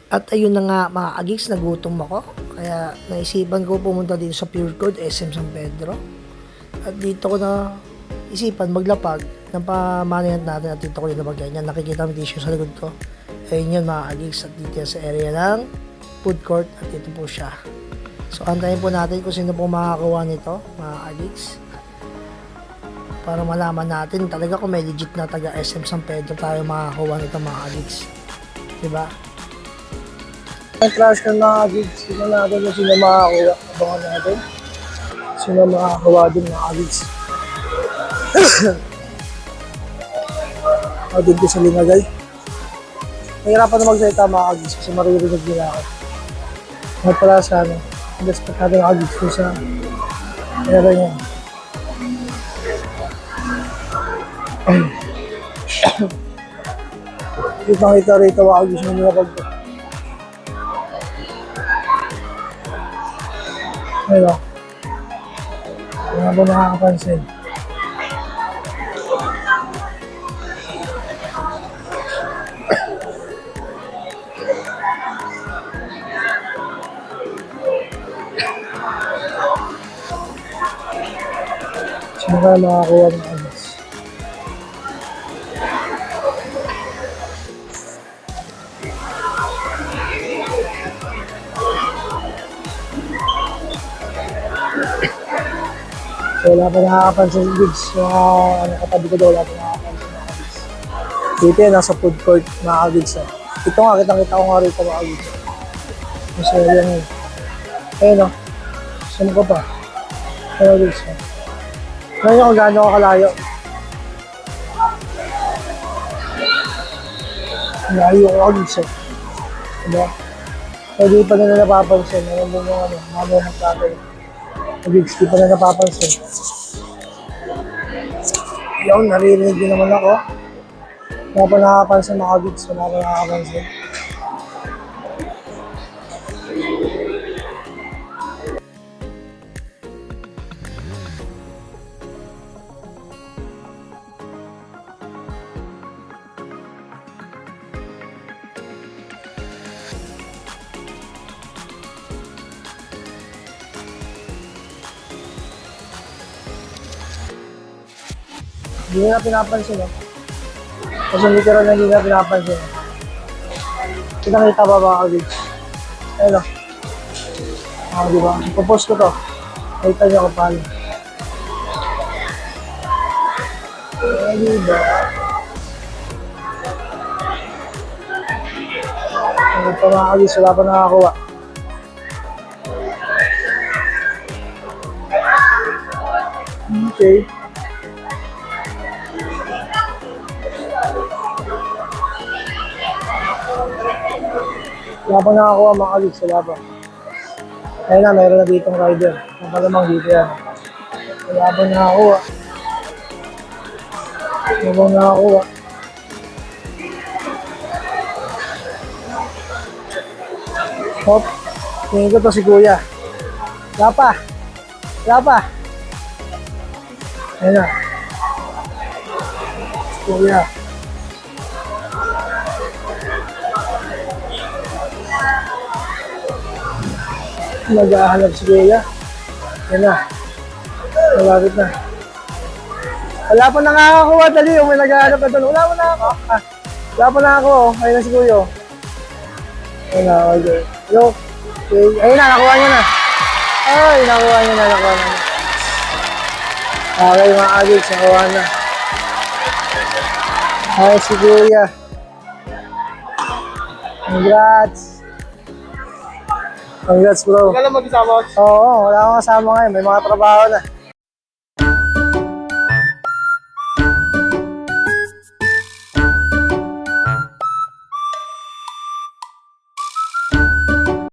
At ayun na nga mga agigs, nagutom ako. Kaya naisipan ko pumunta dito sa Pure Gold, SM San Pedro. At dito ko na isipan maglapag ng pamanayan natin at dito ko nilabagay niya. Nakikita mo tissue sa likod ko. Ayun yun mga agigs, at dito sa area ng food court at ito po siya. So antayin po natin kung sino po makakakuha nito mga agigs. Para malaman natin talaga kung may legit na taga SM San Pedro tayo makakakuha nito mga agigs. Diba? Ang crush ko na gigs, sino natin kung sino makakakuha. Abangan natin. Sino makakakuha din mga gigs. Ako din ko sa linagay. Nahirapan na magsalita mga gigs kasi maririnig nila ako. Ngayon pala sa ano, respect natin mga gigs ko sa era niya. Kita rito mga gigs na nilapag ko. Ayun o. Wala ba nakakapansin? Sino kaya makakuha ng agos? So, wala pa nakakapansin yung gigs. Mga katabi ko daw, wala pa nakakapansin mga gigs. Dito yan, nasa food court, mga gigs. Ito nga, kitang-kita ko nga rito mga gigs. Kasi yung, ayun o, saan ko pa? Ayun gigs. Ngayon kung gaano ako kalayo. Layo ko gigs. Diba? So, di pa nila napapansin. Ayun din yung ano, mamaya magkakay. Gigs, di pa na napapansin. Yun, naririnig din naman ako. Wala pa nakapansin mga gigs, wala pa nakapansin. Hindi na pinapansin eh. Kasi literal na hindi na pinapansin. Kita-kita ba mga gigs? Ayun o. Diba? Ipopost ko to. Kita niyo ko paano. Diba? Ano pa mga gigs? Wala pa nakakuha. Okay. Wala pa nakakuha mga gigs, wala pa. Ayun na, mayroon na ditong rider. Napalamang dito yan. Wala pa nakakuha. Wala pa nakakuha. Hop, tingin ko to si Kuya. Wala pa. Wala pa. Ayun na. Si Kuya. Nag-ahanap si Kuya. Yan na. Malapit na. Wala pa nakakakuha. Dali, may nag-ahanap na doon. Wala pa nakakuha. Wala pa nakakuha. Ayun na si Kuya. Ayun na. Okay. Hello. Okay. Ayun na. Nakuha niya na. Ay, nakuha niya na. Nakuha na. Okay mga agigs. Nakuha na. Ay, si Kuya. Congrats. Congrats bro. Wala lang mag-isama. Oo, wala akong kasama ngayon. May mga trabaho na.